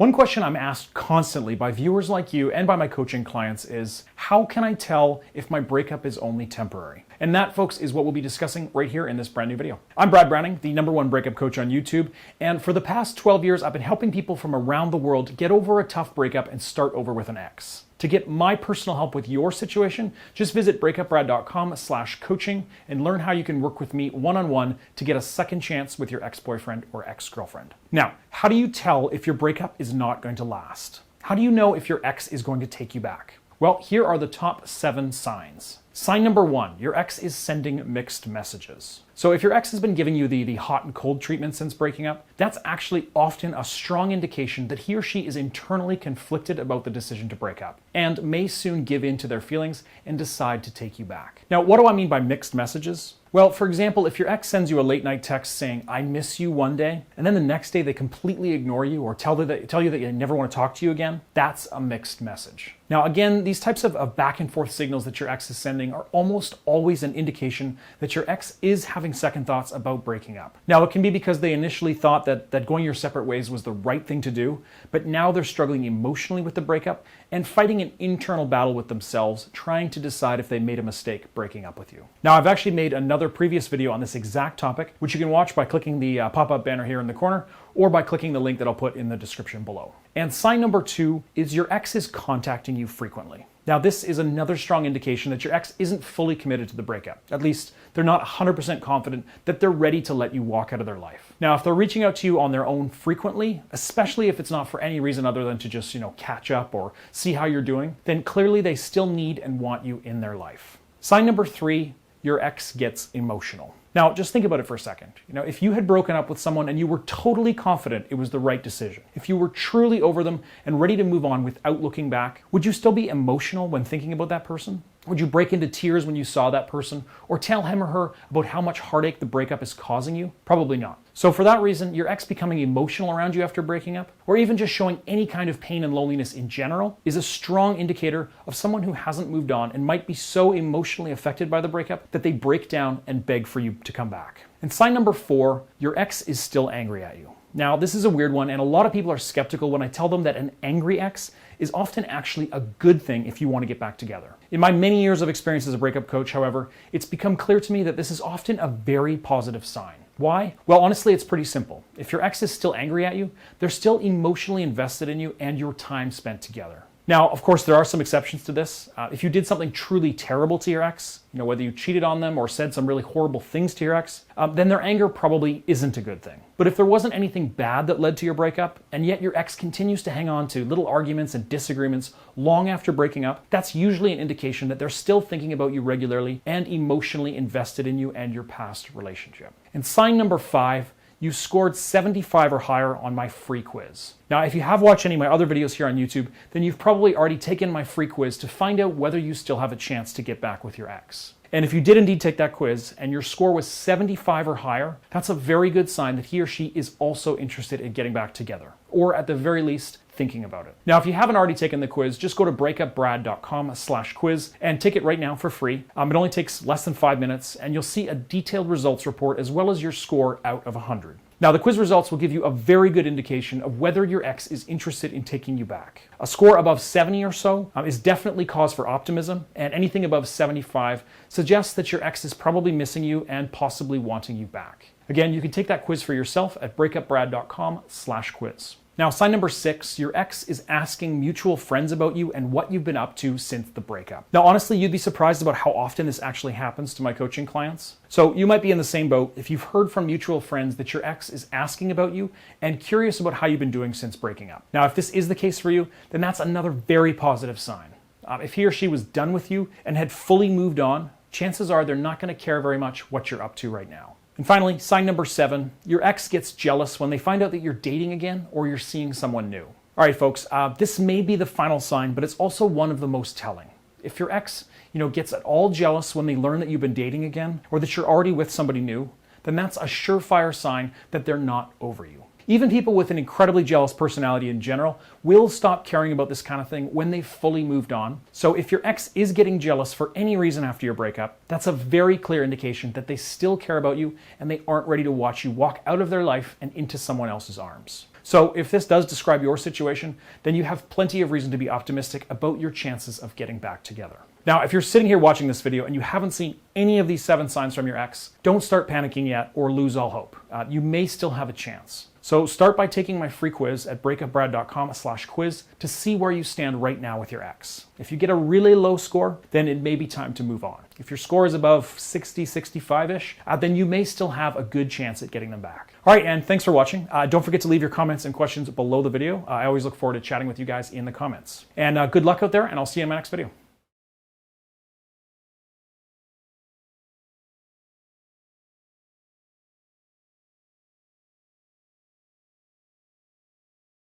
One question I'm asked constantly by viewers like you and by my coaching clients is, how can I tell if my breakup is only temporary? And that, folks, is what we'll be discussing right here in this brand new video. I'm Brad Browning, the #1 breakup coach on YouTube, and for the past 12 years, I've been helping people from around the world get over a tough breakup and start over with an ex. To get my personal help with your situation, just visit breakupbrad.com/coaching and learn how you can work with me one-on-one to get a second chance with your ex-boyfriend or ex-girlfriend. Now, how do you tell if your breakup is not going to last? How do you know if your ex is going to take you back? Well, here are the top 7 signs. Sign number 1, your ex is sending mixed messages. So if your ex has been giving you the hot and cold treatment since breaking up, that's actually often a strong indication that he or she is internally conflicted about the decision to break up and may soon give in to their feelings and decide to take you back. Now, what do I mean by mixed messages? Well, for example, if your ex sends you a late night text saying, "I miss you" one day, and then the next day they completely ignore you or tell you that they never want to talk to you again, that's a mixed message. Now, again, these types of back and forth signals that your ex is sending are almost always an indication that your ex is having second thoughts about breaking up. Now, it can be because they initially thought that going your separate ways was the right thing to do, but now they're struggling emotionally with the breakup and fighting an internal battle with themselves, trying to decide if they made a mistake breaking up with you. Now, I've actually made another previous video on this exact topic, which you can watch by clicking the pop-up banner here in the corner or by clicking the link that I'll put in the description below. And sign number 2 is your ex is contacting you frequently. Now, this is another strong indication that your ex isn't fully committed to the breakup. At least, they're not 100% confident that they're ready to let you walk out of their life. Now, if they're reaching out to you on their own frequently, especially if it's not for any reason other than to just, catch up or see how you're doing, then clearly they still need and want you in their life. Sign number 3, your ex gets emotional. Now, just think about it for a second. If you had broken up with someone and you were totally confident it was the right decision, if you were truly over them and ready to move on without looking back, would you still be emotional when thinking about that person? Would you break into tears when you saw that person or tell him or her about how much heartache the breakup is causing you? Probably not. So for that reason, your ex becoming emotional around you after breaking up, or even just showing any kind of pain and loneliness in general, is a strong indicator of someone who hasn't moved on and might be so emotionally affected by the breakup that they break down and beg for you to come back. And sign number 4, your ex is still angry at you. Now, this is a weird one, and a lot of people are skeptical when I tell them that an angry ex is often actually a good thing if you want to get back together. In my many years of experience as a breakup coach, however, it's become clear to me that this is often a very positive sign. Why? Well, honestly, it's pretty simple. If your ex is still angry at you, they're still emotionally invested in you and your time spent together. Now, of course, there are some exceptions to this. If you did something truly terrible to your ex, whether you cheated on them or said some really horrible things to your ex, then their anger probably isn't a good thing. But if there wasn't anything bad that led to your breakup, and yet your ex continues to hang on to little arguments and disagreements long after breaking up, that's usually an indication that they're still thinking about you regularly and emotionally invested in you and your past relationship. And sign number 5, you scored 75 or higher on my free quiz. Now, if you have watched any of my other videos here on YouTube, then you've probably already taken my free quiz to find out whether you still have a chance to get back with your ex. And if you did indeed take that quiz and your score was 75 or higher, that's a very good sign that he or she is also interested in getting back together, or at the very least, thinking about it. Now, if you haven't already taken the quiz, just go to breakupbrad.com/quiz and take it right now for free. It only takes less than 5 minutes, and you'll see a detailed results report as well as your score out of 100. Now, the quiz results will give you a very good indication of whether your ex is interested in taking you back. A score above 70 or so is definitely cause for optimism, and anything above 75 suggests that your ex is probably missing you and possibly wanting you back. Again, you can take that quiz for yourself at breakupbrad.com/quiz. Now, sign number 6, your ex is asking mutual friends about you and what you've been up to since the breakup. Now, honestly, you'd be surprised about how often this actually happens to my coaching clients. So you might be in the same boat if you've heard from mutual friends that your ex is asking about you and curious about how you've been doing since breaking up. Now, if this is the case for you, then that's another very positive sign. If he or she was done with you and had fully moved on, chances are they're not going to care very much what you're up to right now. And finally, sign number 7, your ex gets jealous when they find out that you're dating again or you're seeing someone new. All right, folks, this may be the final sign, but it's also one of the most telling. If your ex, gets at all jealous when they learn that you've been dating again or that you're already with somebody new, then that's a surefire sign that they're not over you. Even people with an incredibly jealous personality in general will stop caring about this kind of thing when they've fully moved on. So if your ex is getting jealous for any reason after your breakup, that's a very clear indication that they still care about you and they aren't ready to watch you walk out of their life and into someone else's arms. So if this does describe your situation, then you have plenty of reason to be optimistic about your chances of getting back together. Now, if you're sitting here watching this video and you haven't seen any of these 7 signs from your ex, don't start panicking yet or lose all hope. You may still have a chance. So start by taking my free quiz at breakupbrad.com/quiz to see where you stand right now with your ex. If you get a really low score, then it may be time to move on. If your score is above 60, 65-ish, then you may still have a good chance at getting them back. All right, and thanks for watching. Don't forget to leave your comments and questions below the video. I always look forward to chatting with you guys in the comments. And good luck out there, and I'll see you in my next video.